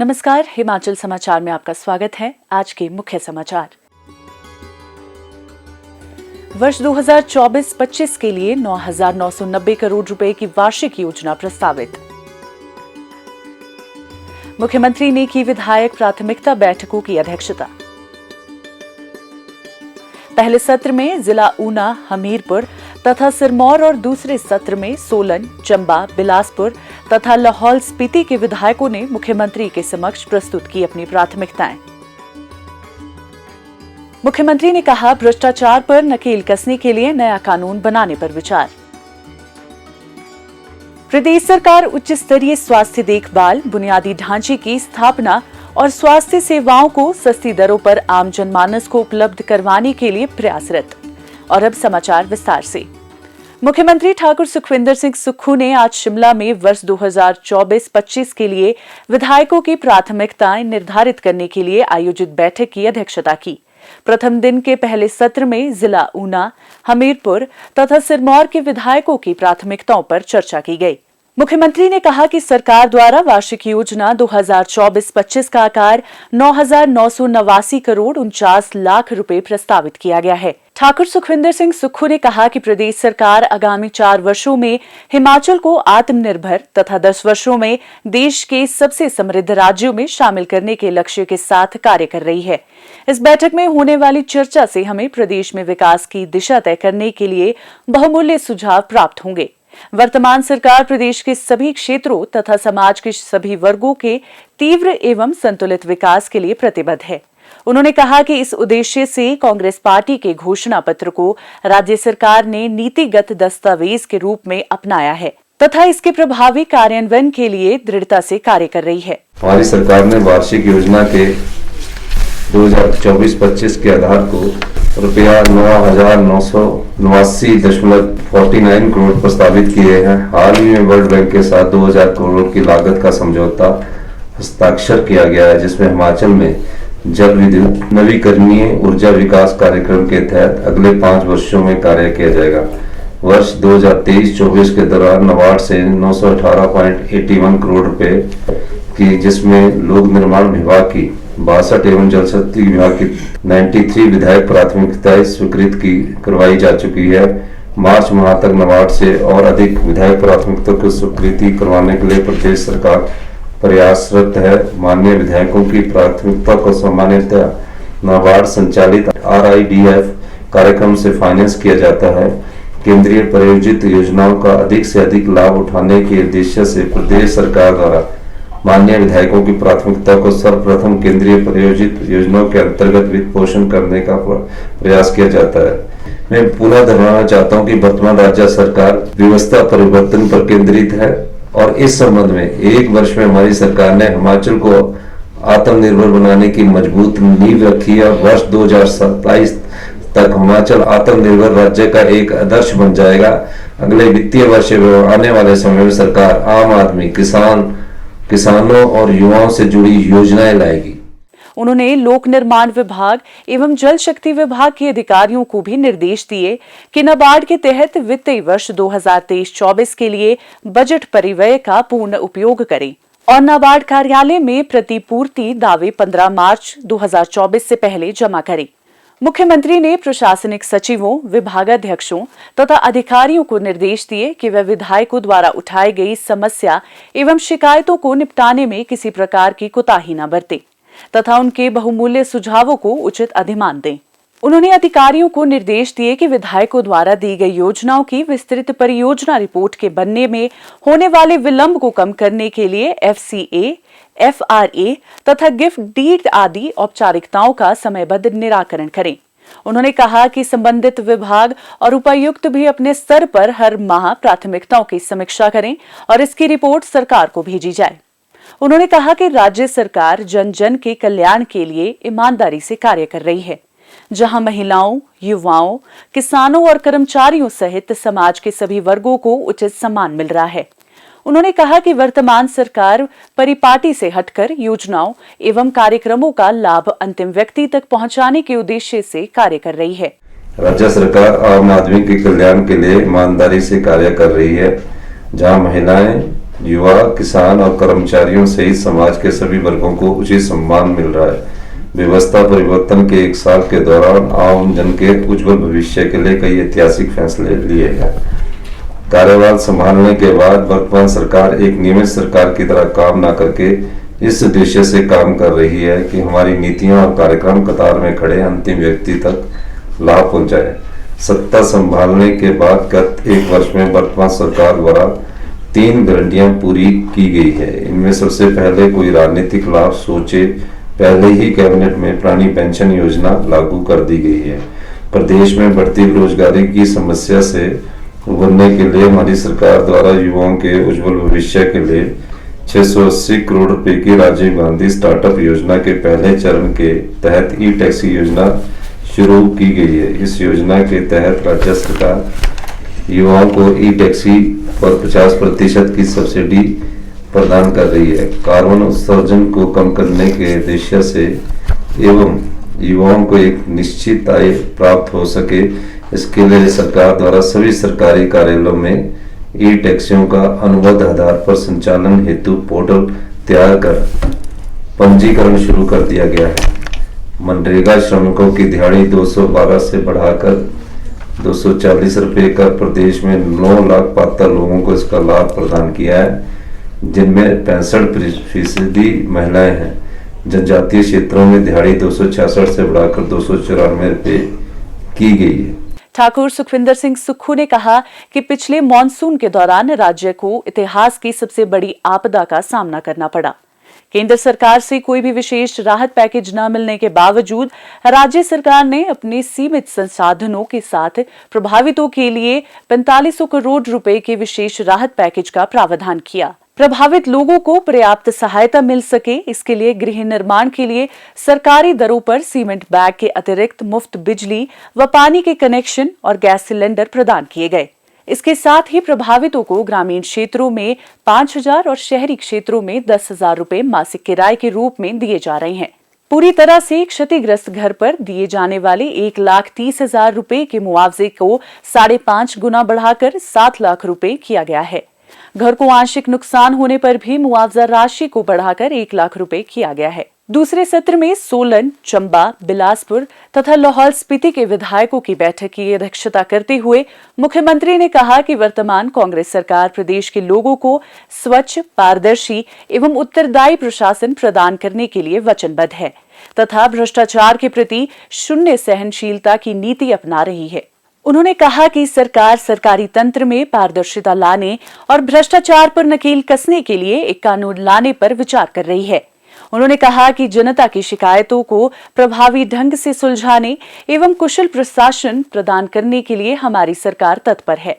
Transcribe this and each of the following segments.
नमस्कार, हिमाचल समाचार में आपका स्वागत है। आज के मुख्य समाचार। वर्ष 2024-25 के लिए 9,990 करोड़ रुपए की वार्षिक योजना प्रस्तावित। मुख्यमंत्री ने की विधायक प्राथमिकता बैठकों की अध्यक्षता। पहले सत्र में जिला ऊना, हमीरपुर तथा सिरमौर और दूसरे सत्र में सोलन, चंबा, बिलासपुर तथा लाहौल स्पीति के विधायकों ने मुख्यमंत्री के समक्ष प्रस्तुत की अपनी प्राथमिकताएं। मुख्यमंत्री ने कहा, भ्रष्टाचार पर नकेल कसने के लिए नया कानून बनाने पर विचार। प्रदेश सरकार उच्च स्तरीय स्वास्थ्य देखभाल, बुनियादी ढांचे की स्थापना और स्वास्थ्य सेवाओं को सस्ती दरों पर आम जनमानस को उपलब्ध करवाने के लिए प्रयासरत। और अब समाचार विस्तार से। मुख्यमंत्री ठाकुर सुखविंदर सिंह सुक्खू ने आज शिमला में वर्ष 2024-25 के लिए विधायकों की प्राथमिकताएं निर्धारित करने के लिए आयोजित बैठक की अध्यक्षता की। प्रथम दिन के पहले सत्र में जिला ऊना, हमीरपुर तथा सिरमौर के विधायकों की प्राथमिकताओं पर चर्चा की गई। मुख्यमंत्री ने कहा कि सरकार द्वारा वार्षिक योजना 2024-25 का आकार 9,989 करोड़ 49 लाख रुपए प्रस्तावित किया गया है। ठाकुर सुखविंदर सिंह सुक्खू ने कहा कि प्रदेश सरकार आगामी 4 वर्षों में हिमाचल को आत्मनिर्भर तथा 10 वर्षों में देश के सबसे समृद्ध राज्यों में शामिल करने के लक्ष्य के साथ कार्य कर रही है। इस बैठक में होने वाली चर्चा से हमें प्रदेश में विकास की दिशा तय करने के लिए बहुमूल्य सुझाव प्राप्त होंगे। वर्तमान सरकार प्रदेश के सभी क्षेत्रों तथा समाज के सभी वर्गों के तीव्र एवं संतुलित विकास के लिए प्रतिबद्ध है। उन्होंने कहा कि इस उद्देश्य से कांग्रेस पार्टी के घोषणा पत्र को राज्य सरकार ने नीतिगत दस्तावेज के रूप में अपनाया है तथा इसके प्रभावी कार्यान्वयन के लिए दृढ़ता से कार्य कर रही है। हमारी सरकार ने वार्षिक योजना के 2024-25 के आधार को रुपया 9,989.49 करोड़ प्रस्तावित किए हैं। हाल ही में वर्ल्ड बैंक के साथ 2,000 करोड़ की लागत का समझौता हस्ताक्षर किया गया है, जिसमें हिमाचल में जल विद्युत नवीकरणीय ऊर्जा विकास कार्यक्रम के तहत अगले 5 वर्षों में कार्य किया जाएगा। वर्ष 2023-24 के दौरान नाबार्ड से 918.81 करोड़ रुपए की, जिसमें लोक निर्माण विभाग की 62 एवं जल शक्ति विभाग की 93 विधायक प्राथमिकताएं स्वीकृत करवाई जा चुकी है। मार्च माह तक नाबार्ड से और अधिक विधायक प्राथमिकताओं की स्वीकृति करवाने के लिए प्रदेश सरकार प्रयासरत है। माननीय विधायकों की प्राथमिकता को सामान्यतः नाबार्ड संचालित RIDF कार्यक्रम से फाइनेंस किया जाता है। केंद्रीय प्रायोजित योजनाओं का अधिक से अधिक लाभ उठाने के उद्देश्य से प्रदेश सरकार द्वारा माननीय विधायकों की प्राथमिकता को सर्वप्रथम केंद्रीय प्रायोजित योजनाओं के अंतर्गत वित्त पोषण करने का प्रयास किया जाता है। मैं पुनः दोहराना चाहता हूं कि वर्तमान राज्य सरकार व्यवस्था परिवर्तन पर केंद्रित है और इस संबंध में 1 वर्ष में हमारी सरकार ने हिमाचल को आत्मनिर्भर बनाने की मजबूत नींव रखी है। वर्ष 2027 तक हिमाचल आत्मनिर्भर राज्य का एक आदर्श बन जाएगा। अगले वित्तीय वर्ष आने वाले समय में सरकार आम आदमी, किसानों और युवाओं से जुड़ी योजनाएं लाएगी। उन्होंने लोक निर्माण विभाग एवं जल शक्ति विभाग के अधिकारियों को भी निर्देश दिए कि नाबार्ड के तहत वित्तीय वर्ष 2023-24 के लिए बजट परिव्यय का पूर्ण उपयोग करें और नाबार्ड कार्यालय में प्रतिपूर्ति दावे 15 मार्च 2024 से पहले जमा करें। मुख्यमंत्री ने प्रशासनिक सचिवों, विभागाध्यक्षों तथा अधिकारियों को निर्देश दिए कि वे विधायकों द्वारा उठाई गई समस्या एवं शिकायतों को निपटाने में किसी प्रकार की कोताही न बरतें तथा उनके बहुमूल्य सुझावों को उचित अधिमान दें। उन्होंने अधिकारियों को निर्देश दिए कि विधायकों द्वारा दी गई योजनाओं की विस्तृत परियोजना रिपोर्ट के बनने में होने वाले विलंब को कम करने के लिए FCA, FRA तथा गिफ्ट डीड आदि औपचारिकताओं का समयबद्ध निराकरण करें। उन्होंने कहा कि संबंधित विभाग और उपायुक्त भी अपने स्तर पर हर माह प्राथमिकताओं की समीक्षा करें और इसकी रिपोर्ट सरकार को भेजी जाए। उन्होंने कहा कि राज्य सरकार जन जन के कल्याण के लिए ईमानदारी से कार्य कर रही है, जहां महिलाओं, युवाओं, किसानों और कर्मचारियों सहित समाज के सभी वर्गों को उचित सम्मान मिल रहा है। उन्होंने कहा कि वर्तमान सरकार परिपाटी से हटकर योजनाओं एवं कार्यक्रमों का लाभ अंतिम व्यक्ति तक पहुंचाने के उद्देश्य से कार्य कर रही है। राज्य सरकार आम आदमी के कल्याण के लिए ईमानदारी से कार्य कर रही है, जहां महिलाएं, युवा, किसान और कर्मचारियों सहित समाज के सभी वर्गों को उचित सम्मान मिल रहा है। व्यवस्था परिवर्तन के 1 साल के दौरान आम जन के उज्जवल भविष्य के लिए कई ऐतिहासिक फैसले लिए हैं। कार्यभार संभालने के बाद वर्तमान सरकार एक नियमित सरकार की तरह काम न करके इस उद्देश्य से काम कर रही है कि हमारी नीतियां और कार्यक्रम कतार में खड़े अंतिम व्यक्ति तक लाभ पहुंचाए। सत्ता संभालने के बाद गत 1 वर्ष में वर्तमान सरकार द्वारा 3 गारंटियां पूरी की गई है। इनमें सबसे पहले कोई राजनीतिक लाभ सोचे पहले ही कैबिनेट में पुरानी पेंशन योजना लागू कर दी गई है। प्रदेश में बढ़ती बेरोजगारी की समस्या से उबरने के लिए हमारी सरकार द्वारा युवाओं के उज्जवल भविष्य के लिए 680 करोड़ रुपए की राजीव गांधी स्टार्टअप योजना के पहले चरण के तहत ई टैक्सी योजना शुरू की गई है। इस योजना के तहत राज्य सरकार युवाओं को ई टैक्सी पर 50% की सब्सिडी प्रदान कर रही है। कार्बन उत्सर्जन को कम करने के उद्देश्य से एवं युवाओं को एक निश्चित आय प्राप्त हो सके, इसके लिए सरकार द्वारा सभी सरकारी कार्यालयों में ई टैक्सियों का अनुबंध आधार पर संचालन हेतु पोर्टल तैयार कर पंजीकरण शुरू कर दिया गया है। मनरेगा श्रमिकों की दिहाड़ी 212 से बढ़ाकर 240 रुपए कर प्रदेश में 9 लाख 72 लोगों को इसका लाभ प्रदान किया है, जिनमें 65% महिलाएं हैं। जनजातीय क्षेत्रों में दिहाड़ी 266 से बढ़ाकर 294 रुपए की गई है। ठाकुर सुखविंदर सिंह सुक्खू ने कहा कि पिछले मॉनसून के दौरान राज्य को इतिहास की सबसे बड़ी आपदा का सामना करना पड़ा। केंद्र सरकार से कोई भी विशेष राहत पैकेज न मिलने के बावजूद राज्य सरकार ने अपने सीमित संसाधनों के साथ प्रभावितों के लिए 4500 करोड़ रुपए के विशेष राहत पैकेज का प्रावधान किया। प्रभावित लोगों को पर्याप्त सहायता मिल सके, इसके लिए गृह निर्माण के लिए सरकारी दरों पर सीमेंट बैग के अतिरिक्त मुफ्त बिजली व पानी के कनेक्शन और गैस सिलेंडर प्रदान किए गए। इसके साथ ही प्रभावितों को ग्रामीण क्षेत्रों में 5000 और शहरी क्षेत्रों में 10,000 रुपए मासिक किराए के रूप में दिए जा रहे हैं। पूरी तरह से क्षतिग्रस्त घर पर दिए जाने वाले 1,30,000 रुपए के मुआवजे को 5.5 गुना बढ़ाकर 7 लाख रुपए किया गया है। घर को आंशिक नुकसान होने पर भी मुआवजा राशि को बढ़ाकर 1 लाख रुपए किया गया है। दूसरे सत्र में सोलन, चंबा, बिलासपुर तथा लाहौल स्पीति के विधायकों की बैठक की अध्यक्षता करते हुए मुख्यमंत्री ने कहा कि वर्तमान कांग्रेस सरकार प्रदेश के लोगों को स्वच्छ, पारदर्शी एवं उत्तरदायी प्रशासन प्रदान करने के लिए वचनबद्ध है तथा भ्रष्टाचार के प्रति शून्य सहनशीलता की नीति अपना रही है। उन्होंने कहा कि सरकार सरकारी तंत्र में पारदर्शिता लाने और भ्रष्टाचार पर नकेल कसने के लिए एक कानून लाने पर विचार कर रही है। उन्होंने कहा कि जनता की शिकायतों को प्रभावी ढंग से सुलझाने एवं कुशल प्रशासन प्रदान करने के लिए हमारी सरकार तत्पर है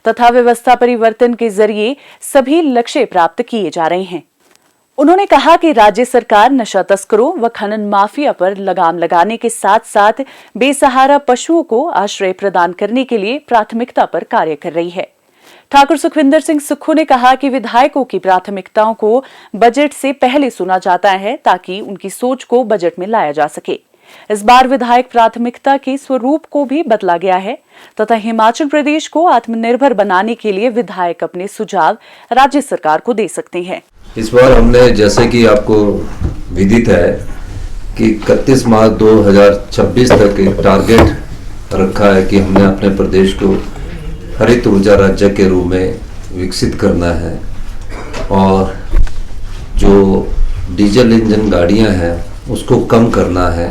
तथा व्यवस्था परिवर्तन के जरिए सभी लक्ष्य प्राप्त किए जा रहे हैं। उन्होंने कहा कि राज्य सरकार नशा तस्करों व खनन माफिया पर लगाम लगाने के साथ साथ बेसहारा पशुओं को आश्रय प्रदान करने के लिए प्राथमिकता पर कार्य कर रही है। ठाकुर सुखविंदर सिंह सुक्खू ने कहा कि विधायकों की प्राथमिकताओं को बजट से पहले सुना जाता है ताकि उनकी सोच को बजट में लाया जा सके। इस बार विधायक प्राथमिकता के स्वरूप को भी बदला गया है तथा हिमाचल प्रदेश को आत्मनिर्भर बनाने के लिए विधायक अपने सुझाव राज्य सरकार को दे सकते हैं। इस बार हमने, जैसे कि आपको विदित है कि 31 मार्च 2026 तक एक टारगेट रखा है कि हमने अपने प्रदेश को हरित ऊर्जा राज्य के रूप में विकसित करना है और जो डीजल इंजन गाड़ियां हैं उसको कम करना है।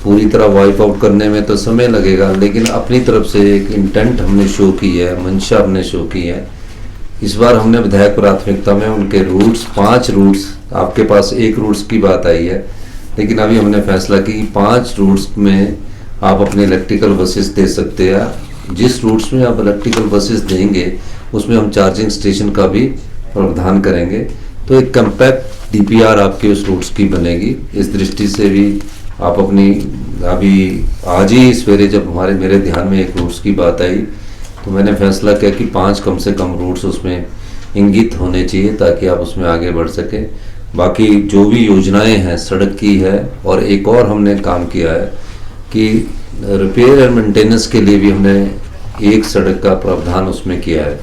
पूरी तरह वाइप आउट करने में तो समय लगेगा, लेकिन अपनी तरफ से एक इंटेंट हमने शो की है, मंशा हमने शो की है। इस बार हमने विधायक प्राथमिकता में उनके रूट्स, 5 रूट्स, आपके पास 1 रूट्स की बात आई है, लेकिन अभी हमने फैसला की 5 रूट्स में आप अपने इलेक्ट्रिकल बसेस दे सकते हैं। जिस रूट्स में आप इलेक्ट्रिकल बसेस देंगे उसमें हम चार्जिंग स्टेशन का भी प्रावधान करेंगे, तो एक कम्पैक्ट डीपीआर आपके उस रूट्स की बनेगी। इस दृष्टि से भी आप अपनी, अभी आज ही सवेरे जब मेरे ध्यान में एक रूट्स की बात आई तो मैंने फैसला किया कि 5 कम से कम रूट्स उसमें इंगित होने चाहिए ताकि आप उसमें आगे बढ़ सकें। बाकी जो भी योजनाएं हैं सड़क की है, और एक और हमने काम किया है कि रिपेयर एंड मेंटेनेंस के लिए भी हमने एक सड़क का प्रावधान उसमें किया है।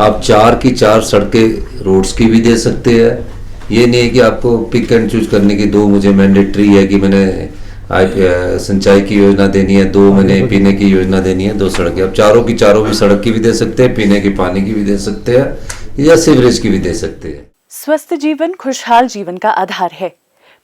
आप 4 की 4 सड़कें रोड्स की भी दे सकते हैं। ये नहीं है कि आपको पिक एंड चूज करने की 2 मुझे मैंडेटरी है कि मैंने सिंचाई की योजना देनी है, 2 मैंने पीने की योजना देनी है, 2 सड़कें। आप चारों की चारों भी सड़क की भी दे सकते हैं, पीने की पानी की भी दे सकते हैं या सीवरेज की भी दे सकते हैं। स्वस्थ जीवन खुशहाल जीवन का आधार है।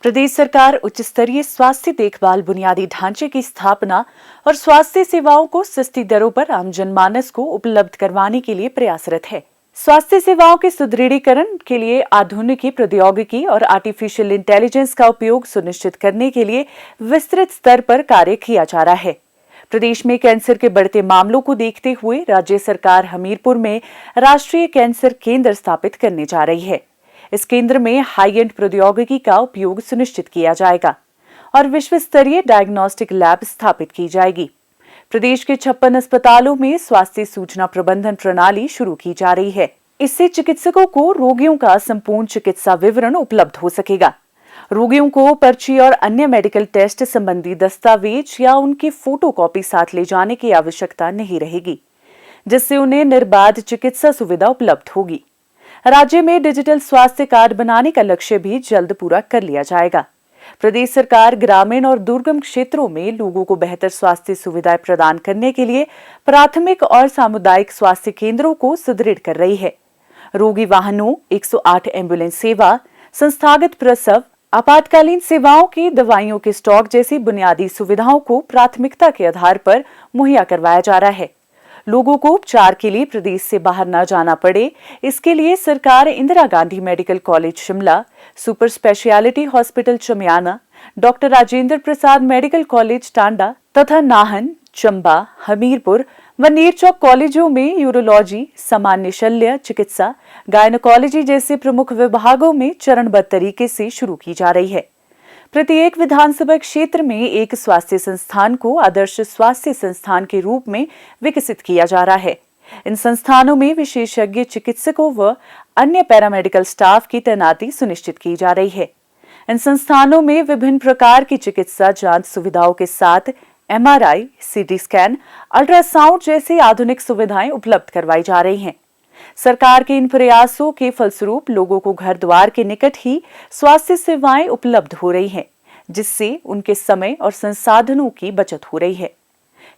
प्रदेश सरकार उच्च स्तरीय स्वास्थ्य देखभाल बुनियादी ढांचे की स्थापना और स्वास्थ्य सेवाओं को सस्ती दरों पर आम जनमानस को उपलब्ध करवाने के लिए प्रयासरत है। स्वास्थ्य सेवाओं के सुदृढ़ीकरण के लिए आधुनिक प्रौद्योगिकी और आर्टिफिशियल इंटेलिजेंस का उपयोग सुनिश्चित करने के लिए विस्तृत स्तर पर कार्य किया जा रहा है। प्रदेश में कैंसर के बढ़ते मामलों को देखते हुए राज्य सरकार हमीरपुर में राष्ट्रीय कैंसर केंद्र स्थापित करने जा रही है। इस केंद्र में हाई एंड प्रौद्योगिकी का उपयोग सुनिश्चित किया जाएगा और विश्व स्तरीय डायग्नोस्टिक लैब स्थापित की जाएगी। प्रदेश के 56 अस्पतालों में स्वास्थ्य सूचना प्रबंधन प्रणाली शुरू की जा रही है। इससे चिकित्सकों को रोगियों का संपूर्ण चिकित्सा विवरण उपलब्ध हो सकेगा। रोगियों को पर्ची और अन्य मेडिकल टेस्ट संबंधी दस्तावेज या उनकी फोटोकॉपी साथ ले जाने की आवश्यकता नहीं रहेगी, जिससे उन्हें निर्बाध चिकित्सा सुविधा उपलब्ध होगी। राज्य में डिजिटल स्वास्थ्य कार्ड बनाने का लक्ष्य भी जल्द पूरा कर लिया जाएगा। प्रदेश सरकार ग्रामीण और दुर्गम क्षेत्रों में लोगों को बेहतर स्वास्थ्य सुविधाएं प्रदान करने के लिए प्राथमिक और सामुदायिक स्वास्थ्य केंद्रों को सुदृढ़ कर रही है। रोगी वाहनों, 108 एम्बुलेंस सेवा, संस्थागत प्रसव, आपातकालीन सेवाओं की दवाइयों के स्टॉक जैसी बुनियादी सुविधाओं को प्राथमिकता के आधार पर मुहैया करवाया जा रहा है। लोगों को उपचार के लिए प्रदेश से बाहर न जाना पड़े, इसके लिए सरकार Indira Gandhi medical college Shimla, super speciality hospital Chamiyana, doctor Rajendra Prasad medical college Tanda तथा नाहन, चंबा, हमीरपुर व नीरचौक कॉलेजों में यूरोलॉजी, सामान्य शल्य चिकित्सा, गायनोकोलॉजी जैसे प्रमुख विभागों में चरणबद्ध तरीके से शुरू की जा रही है। प्रत्येक विधानसभा क्षेत्र में एक स्वास्थ्य संस्थान को आदर्श स्वास्थ्य संस्थान के रूप में विकसित किया जा रहा है। इन संस्थानों में विशेषज्ञ चिकित्सकों व अन्य पैरामेडिकल स्टाफ की तैनाती सुनिश्चित की जा रही है। इन संस्थानों में विभिन्न प्रकार की चिकित्सा जांच सुविधाओं के साथ MRI, CT स्कैन, अल्ट्रासाउंड जैसी आधुनिक सुविधाएं उपलब्ध करवाई जा रही हैं। सरकार के इन प्रयासों के फलस्वरूप लोगों को घर द्वार के निकट ही स्वास्थ्य सेवाएं उपलब्ध हो रही हैं, जिससे उनके समय और संसाधनों की बचत हो रही है।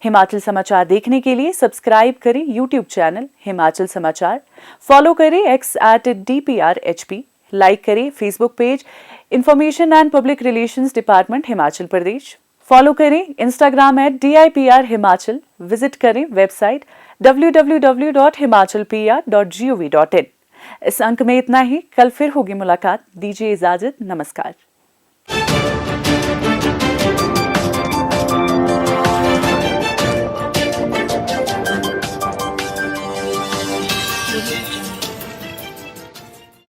हिमाचल समाचार देखने के लिए सब्सक्राइब करें यूट्यूब चैनल हिमाचल समाचार, फॉलो करें x@DPRHP, लाइक करें Facebook page information and public relations department Himachal Pradesh, follow करें इंस्टाग्राम @DIPR हिमाचल, विजिट करें वेबसाइट www.himachalpr.gov.in। इस अंक में इतना ही। कल फिर होगी मुलाकात। दीजिए इजाजत। नमस्कार।